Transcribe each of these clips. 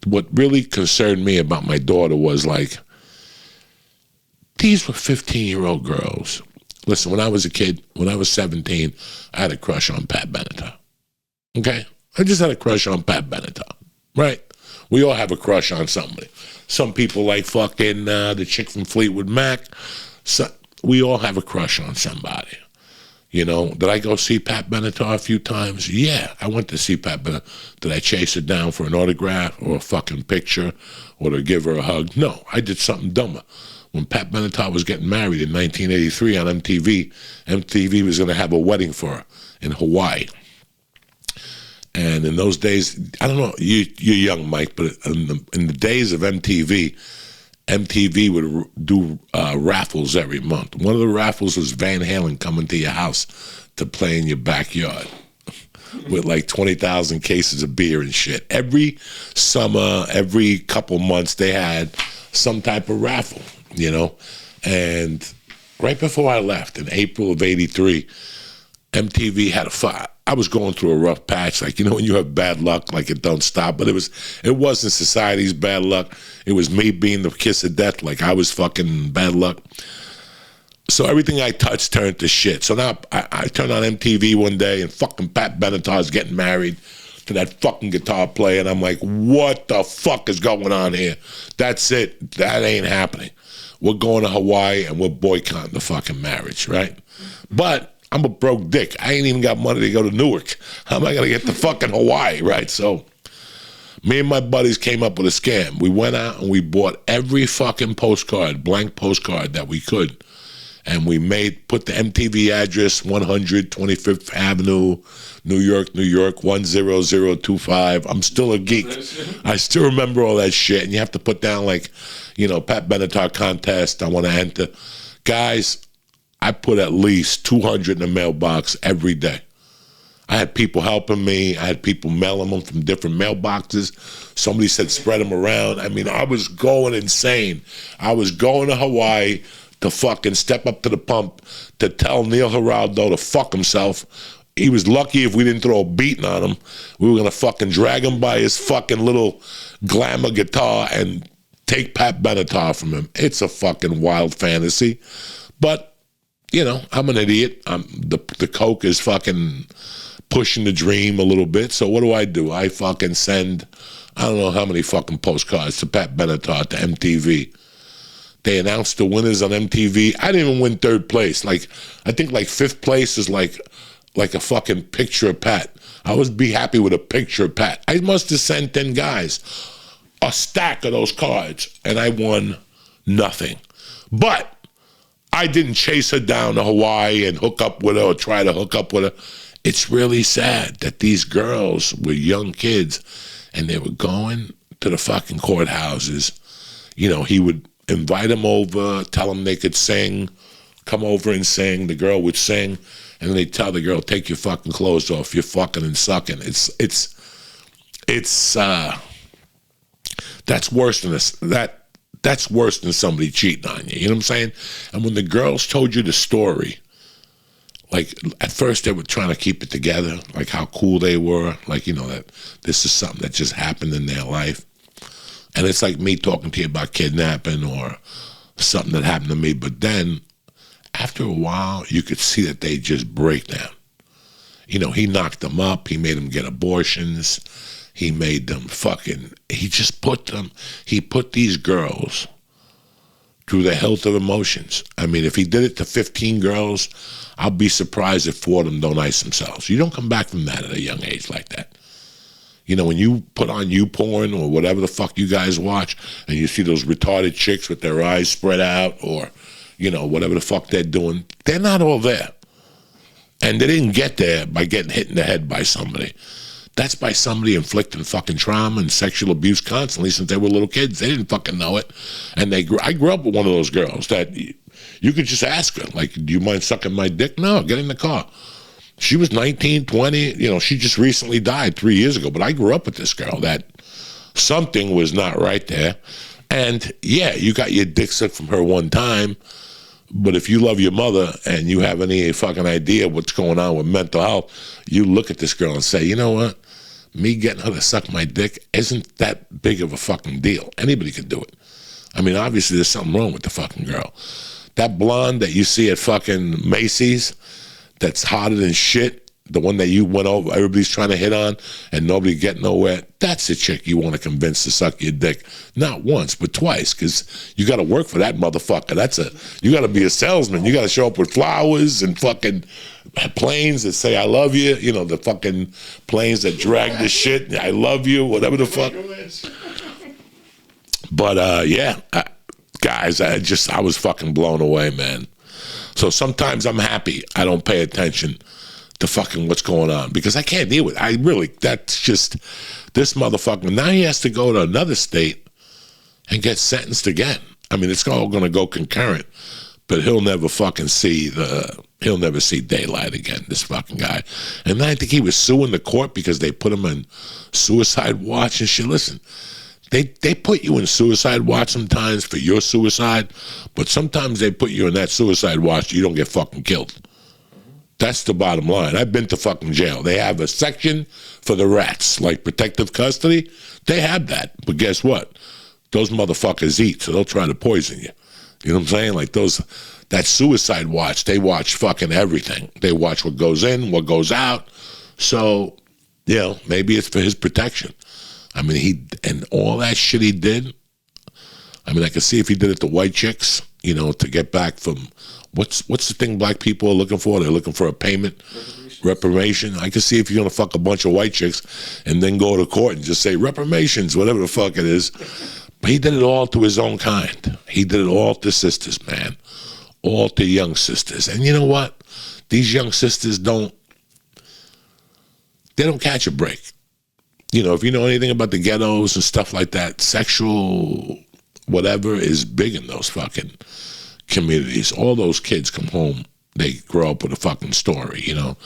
what really concerned me about my daughter was like, these were 15-year-old girls. Listen, when I was a kid, when I was 17, I had a crush on Pat Benatar. Okay? I just had a crush on Pat Benatar, right? We all have a crush on somebody. Some people like fucking the chick from Fleetwood Mac. So, we all have a crush on somebody. You know, did I go see Pat Benatar a few times? Yeah, I went to see Pat Benatar. Did I chase her down for an autograph or a fucking picture or to give her a hug? No, I did something dumber. When Pat Benatar was getting married in 1983 on MTV, MTV was going to have a wedding for her in Hawaii. And in those days, I don't know, you're young, Mike, but in the days of MTV, MTV would do raffles every month. One of the raffles was Van Halen coming to your house to play in your backyard with like 20,000 cases of beer and shit. Every summer, every couple months, they had some type of raffle, you know? And right before I left, in April of '83, MTV had a fight. I was going through a rough patch, like, you know, when you have bad luck, like it don't stop. But it wasn't society's bad luck. It was me being the kiss of death, like I was fucking bad luck. So everything I touched turned to shit. So now I turned on MTV one day and fucking Pat Benatar's getting married to that fucking guitar player. And I'm like, what the fuck is going on here? That's it. That ain't happening. We're going to Hawaii and we're boycotting the fucking marriage, right? But I'm a broke dick. I ain't even got money to go to Newark. How am I going to get to fucking Hawaii, right? So me and my buddies came up with a scam. We went out and we bought every fucking postcard, blank postcard that we could. And we put the MTV address, 100 25th Avenue, New York, 10025. I'm still a geek. I still remember all that shit. And you have to put down like, you know, Pat Benatar contest. I want to enter. Guys, I put at least 200 in the mailbox every day. I had people helping me. I had people mailing them from different mailboxes. Somebody said spread them around. I mean, I was going insane. I was going to Hawaii to fucking step up to the pump to tell Neil Giraldo to fuck himself. He was lucky if we didn't throw a beating on him. We were going to fucking drag him by his fucking little glamour guitar and take Pat Benatar from him. It's a fucking wild fantasy. But you know, I'm an idiot. The coke is fucking pushing the dream a little bit. So what do? I fucking send, I don't know how many fucking postcards to Pat Benatar, to MTV. They announced the winners on MTV. I didn't even win third place. Like, I think like fifth place is like a fucking picture of Pat. I would be happy with a picture of Pat. I must have sent 10 guys a stack of those cards, and I won nothing. But I didn't chase her down to Hawaii and hook up with her or try to hook up with her. It's really sad that these girls were young kids and they were going to the fucking courthouses. You know, he would invite them over, tell them they could sing, come over and sing. The girl would sing, and then they'd tell the girl, take your fucking clothes off, you're fucking and sucking. That's worse than this. That's worse than somebody cheating on you. You know what I'm saying? And when the girls told you the story, like at first they were trying to keep it together, like how cool they were, like, you know, that this is something that just happened in their life. And it's like me talking to you about kidnapping or something that happened to me. But then after a while, you could see that they just break down. You know, he knocked them up. He made them get abortions. He made them he put these girls through the health of emotions. I mean, if he did it to 15 girls, I'll be surprised if 4 of them don't ice themselves. You don't come back from that at a young age like that. You know, when you put on YouPorn or whatever the fuck you guys watch and you see those retarded chicks with their eyes spread out or, you know, whatever the fuck they're doing, they're not all there. And they didn't get there by getting hit in the head by somebody. That's by somebody inflicting fucking trauma and sexual abuse constantly since they were little kids. They didn't fucking know it. And I grew up with one of those girls that you could just ask her, like, do you mind sucking my dick? No, get in the car. She was 19, 20. You know, she just recently died 3 years ago. But I grew up with this girl that something was not right there. And, yeah, you got your dick sucked from her one time. But if you love your mother and you have any fucking idea what's going on with mental health, you look at this girl and say, you know what? me getting her to suck my dick isn't that big of a fucking deal. Anybody could do it. I mean, obviously there's something wrong with the fucking girl. That blonde that you see at fucking Macy's that's hotter than shit, the one that you went over, everybody's trying to hit on and nobody get nowhere, that's a chick you want to convince to suck your dick. Not once, but twice, because you got to work for that motherfucker. You got to be a salesman. You got to show up with flowers and fucking planes that say I love you, you know, the fucking planes that drag the shit, I love you, whatever the fuck. But yeah, guys, I was fucking blown away, man. So sometimes I'm happy I don't pay attention to fucking what's going on, because I can't deal with it. That's just, this motherfucker, now he has to go to another state and get sentenced again. I mean, it's all going to go concurrent, but he'll never fucking see daylight again, this fucking guy. And then I think he was suing the court because they put him on suicide watch and shit. Listen, they put you in suicide watch sometimes for your suicide, but sometimes they put you in that suicide watch so you don't get fucking killed. That's the bottom line. I've been to fucking jail. They have a section for the rats, like protective custody. They have that. But guess what? Those motherfuckers eat, so they'll try to poison you. You know what I'm saying? Like that suicide watch, they watch fucking everything. They watch what goes in, what goes out. So, you know, maybe it's for his protection. I mean, and all that shit he did, I mean, I could see if he did it to white chicks, you know, to get back from, what's the thing black people are looking for? They're looking for a payment, reparation. I could see if you're going to fuck a bunch of white chicks and then go to court and just say reparations, whatever the fuck it is. But he did it all to his own kind. He did it all to sisters, man. All to young sisters. And you know what? These young sisters don't catch a break. You know, if you know anything about the ghettos and stuff like that, sexual whatever is big in those fucking communities. All those kids come home, they grow up with a fucking story, you know,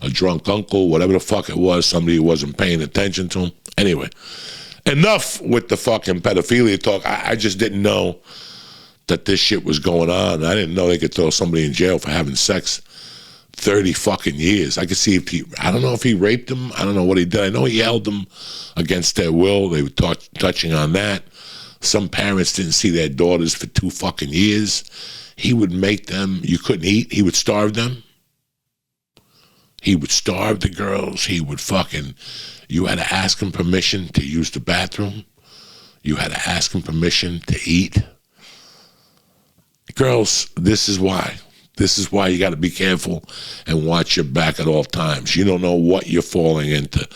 a drunk uncle, whatever the fuck it was, somebody who wasn't paying attention to him. Anyway, enough with the fucking pedophilia talk. I just didn't know that this shit was going on. I didn't know they could throw somebody in jail for having sex 30 fucking years. I could see I don't know if he raped them. I don't know what he did. I know he held them against their will. They were touching on that. Some parents didn't see their daughters for 2 fucking years. He would make them, you couldn't eat. He would starve them. He would starve the girls. He would fucking, you had to ask him permission to use the bathroom. You had to ask him permission to eat. Girls, this is why. This is why you got to be careful and watch your back at all times. You don't know what you're falling into.